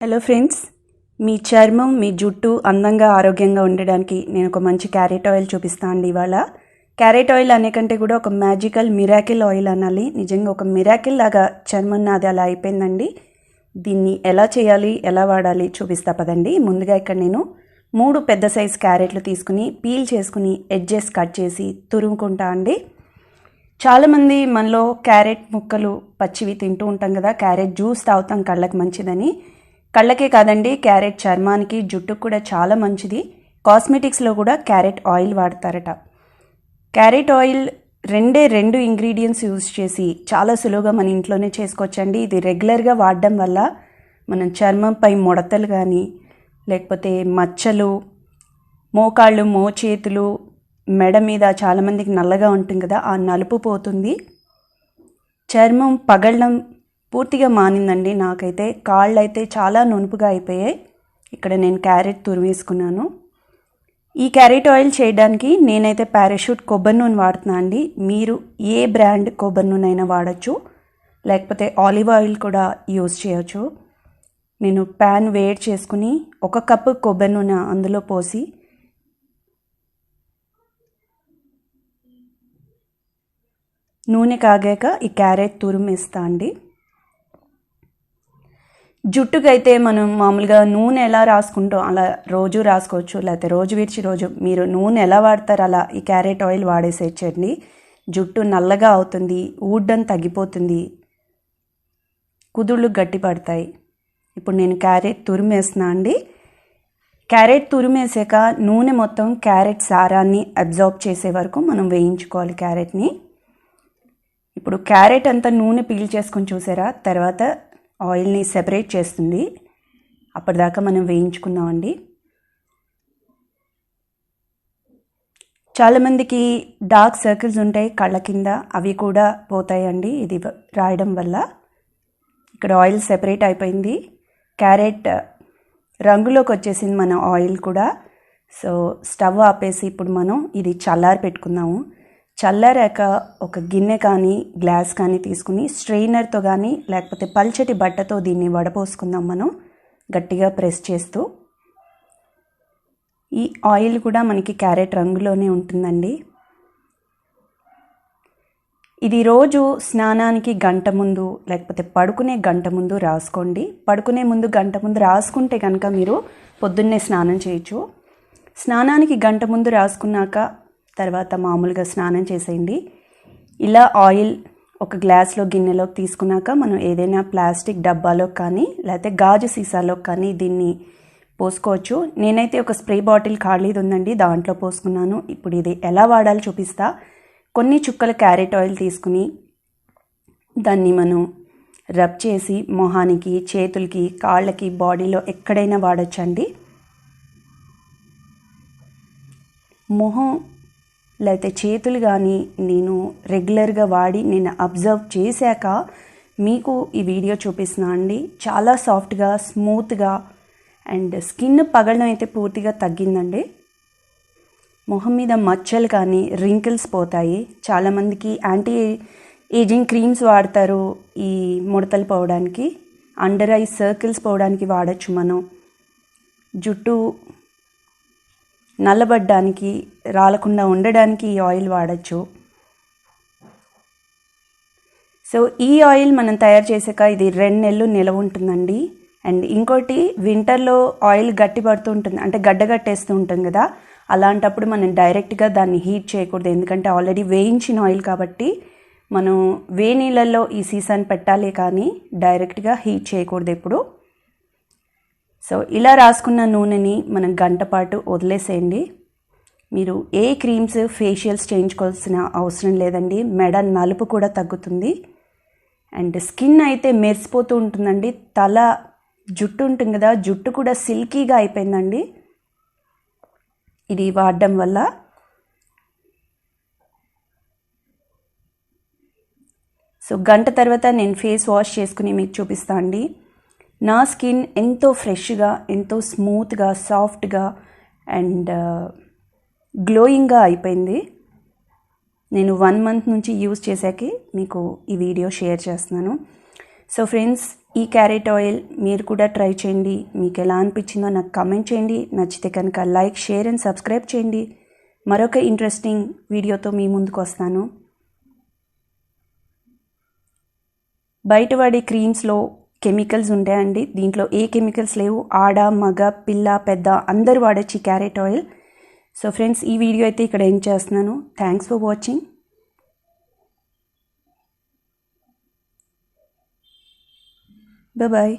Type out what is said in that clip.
Hello friends, మీ చర్మం మీ జుట్టు అందంగా ఆరోగ్యంగా ఉండడానికి నేను ఒక మంచి క్యారెట్ ఆయిల్ చూపిస్తాను అండి. ఇవాళ క్యారెట్ ఆయిల్ అనే కంటే కూడా ఒక మ్యాజికల్ మిరాకిల్ ఆయిల్ అనాలి. నిజంగా ఒక మిరాకిల్ లాగా చర్మం నాది అలా అయిపోయిందండి. దీన్ని ఎలా చేయాలి, ఎలా వాడాలి చూపిస్తా పదండి. ముందుగా ఇక్కడ నేను 3 పెద్ద సైజ్ క్యారెట్లు తీసుకుని పీల్ చేసుకుని ఎడ్జెస్ కట్ చేసి తురుముకుంటా అండి. చాలామంది మనలో క్యారెట్ ముక్కలు పచ్చివి తింటూ ఉంటాం కదా, క్యారెట్ జ్యూస్ తాగుతాం కళ్ళకి మంచిదని. కళ్ళకే కాదండి, క్యారెట్ చర్మానికి జుట్టుకు కూడా చాలా మంచిది. కాస్మెటిక్స్లో కూడా క్యారెట్ ఆయిల్ వాడతారట. క్యారెట్ ఆయిల్ రెండు ఇంగ్రీడియంట్స్ యూజ్ చేసి చాలా సులువుగా మన ఇంట్లోనే చేసుకోవచ్చండి. ఇది రెగ్యులర్గా వాడడం వల్ల మనం చర్మంపై ముడతలు కానీ, లేకపోతే మచ్చలు, మోకాళ్ళు, మోచేతులు, మెడ మీద చాలామందికి నల్లగా ఉంటుంది కదా, ఆ నలుపు పోతుంది. చర్మం పగళ్ళం పూర్తిగా మానిందండి. నాకైతే కాళ్ళు అయితే చాలా నునుపుగా అయిపోయాయి. ఇక్కడ నేను క్యారెట్ తురివేసుకున్నాను. ఈ క్యారెట్ ఆయిల్ చేయడానికి నేనైతే పారాషూట్ కొబ్బరి నూనె వాడుతున్నా అండి. మీరు ఏ బ్రాండ్ కొబ్బరి నూనె అయినా వాడచ్చు, లేకపోతే ఆలివ్ ఆయిల్ కూడా యూజ్ చేయొచ్చు. నేను ప్యాన్ వేడి చేసుకుని 1 కప్పు కొబ్బరి నూనె అందులో పోసి నూనె కాగాక ఈ క్యారెట్ తురిమేస్తా అండి. జుట్టుకైతే మనం మామూలుగా నూనె ఎలా రాసుకుంటాం అలా రోజు రాసుకోవచ్చు, లేకపోతే రోజు విడిచి రోజు మీరు నూనె ఎలా వాడతారు అలా ఈ క్యారెట్ ఆయిల్ వాడేసేయచ్చండి. జుట్టు నల్లగా అవుతుంది, ఊడ్డం తగ్గిపోతుంది, కుదుళ్ళు గట్టి పడతాయి. ఇప్పుడు నేను క్యారెట్ తురిమేస్తున్నా అండి. క్యారెట్ తురిమేసాక నూనె మొత్తం క్యారెట్ సారాన్ని అబ్జార్బ్ చేసే వరకు మనం వేయించుకోవాలి క్యారెట్ని. ఇప్పుడు క్యారెట్ అంతా నూనె పీల్చేసుకొని చూసారా, తర్వాత ఆయిల్ని సెపరేట్ చేస్తుంది. అప్పటిదాకా మనం వేయించుకుందామండి. చాలామందికి డార్క్ సర్కిల్స్ ఉంటాయి కళ్ళ కింద, అవి కూడా పోతాయండి ఇది రాయడం వల్ల. ఇక్కడ ఆయిల్ సెపరేట్ అయిపోయింది, క్యారెట్ రంగులోకి వచ్చేసింది మన ఆయిల్ కూడా. సో స్టవ్ ఆపేసి ఇప్పుడు మనం ఇది చల్లారి పెట్టుకుందాము. చల్లారాక ఒక గిన్నె కానీ గ్లాస్ కానీ తీసుకుని స్ట్రెయినర్తో కానీ లేకపోతే పల్చటి బట్టతో దీన్ని వడపోసుకుందాం మనం, గట్టిగా ప్రెస్ చేస్తూ. ఈ ఆయిల్ కూడా మనకి క్యారెట్ రంగులోనే ఉంటుందండి. ఇది రోజు స్నానానికి గంట ముందు లేకపోతే పడుకునే గంట ముందు రాసుకోండి. పడుకునే ముందు గంట ముందు రాసుకుంటే కనుక మీరు పొద్దున్నే స్నానం చేయొచ్చు. స్నానానికి గంట ముందు రాసుకున్నాక తర్వాత మామూలుగా స్నానం చేసేయండి. ఇలా ఆయిల్ ఒక గ్లాస్లో గిన్నెలోకి తీసుకున్నాక మనం ఏదైనా ప్లాస్టిక్ డబ్బాలో కానీ లేకపోతే గాజు సీసాలో కానీ దీన్ని పోసుకోవచ్చు. నేనైతే ఒక స్ప్రే బాటిల్ ఖాళీది ఉందండి, దాంట్లో పోసుకున్నాను. ఇప్పుడు ఇది ఎలా వాడాలో చూపిస్తా. కొన్ని చుక్కల క్యారెట్ ఆయిల్ తీసుకుని దాన్ని మనం రబ్ చేసి మొహానికి, చేతులకి, కాళ్ళకి, బాడీలో ఎక్కడైనా వాడచ్చండి. మొహం లేకపోతే చేతులు కానీ నేను రెగ్యులర్గా వాడి నేను అబ్జర్వ్ చేశాక మీకు ఈ వీడియో చూపిస్తున్నా అండి. చాలా సాఫ్ట్గా, స్మూత్గా అండ్ స్కిన్ పగలడం అయితే పూర్తిగా తగ్గిందండి. మొహం మీద మచ్చలు కానీ, రింకిల్స్ పోతాయి. చాలామందికి యాంటీ ఏజింగ్ క్రీమ్స్ వాడతారు ఈ ముడతలు పోవడానికి, అండర్ ఐ సర్కిల్స్ పోవడానికి వాడచ్చు మనం. జుట్టు నల్లబడ్డానికి, రాలకుండా ఉండడానికి ఈ ఆయిల్ వాడచ్చు. సో ఈ ఆయిల్ మనం తయారు చేసాక ఇది 2 నెలలు నిలవ ఉంటుందండి. అండ్ ఇంకోటి, వింటర్లో ఆయిల్ గట్టి పడుతూ ఉంటుంది, అంటే గడ్డగట్టేస్తూ ఉంటుంది కదా, అలాంటప్పుడు మనం డైరెక్ట్గా దాన్ని హీట్ చేయకూడదు. ఎందుకంటే ఆల్రెడీ వేయించిన ఆయిల్ కాబట్టి మనం వేడి నీళ్ళల్లో ఈ సీసాని పెట్టాలి కానీ డైరెక్ట్గా హీట్ చేయకూడదు ఎప్పుడు. సో ఇలా రాసుకున్న నూనెని మనం గంట పాటు వదిలేసేయండి. మీరు ఏ క్రీమ్స్, ఫేషియల్స్ చేయించుకోవాల్సిన అవసరం లేదండి. మెడ నలుపు కూడా తగ్గుతుంది అండ్ స్కిన్ అయితే మెరిసిపోతూ ఉంటుందండి. తల జుట్టు ఉంటుంది కదా, జుట్టు కూడా సిల్కీగా అయిపోయిందండి ఇది వాడడం వల్ల. సో గంట తర్వాత నేను ఫేస్ వాష్ చేసుకుని మీకు చూపిస్తా అండి. నా స్కిన్ ఎంతో ఫ్రెష్గా, ఎంతో స్మూత్గా, సాఫ్ట్గా అండ్ గ్లోయింగ్గా అయిపోయింది. నేను 1 మంత్ నుంచి యూజ్ చేశాకే మీకు ఈ వీడియో షేర్ చేస్తున్నాను. సో ఫ్రెండ్స్, ఈ క్యారెట్ ఆయిల్ మీరు కూడా ట్రై చేయండి. మీకు ఎలా అనిపించిందో నాకు కామెంట్ చేయండి. నచ్చితే కనుక లైక్, షేర్ అండ్ సబ్స్క్రైబ్ చేయండి. మరొక ఇంట్రెస్టింగ్ వీడియోతో మీ ముందుకు వస్తాను. బయట వాడే క్రీమ్స్లో కెమికల్స్ ఉంటాయండి. దీంట్లో ఏ కెమికల్స్ లేవు. ఆడ, మగ, పిల్ల, పెద్ద అందరూ వాడచ్చు ఈ క్యారెట్ ఆయిల్. సో ఫ్రెండ్స్, ఈ వీడియో అయితే ఇక్కడ ఎండ్ చేస్తున్నాను. Thanks for watching. బాయ్.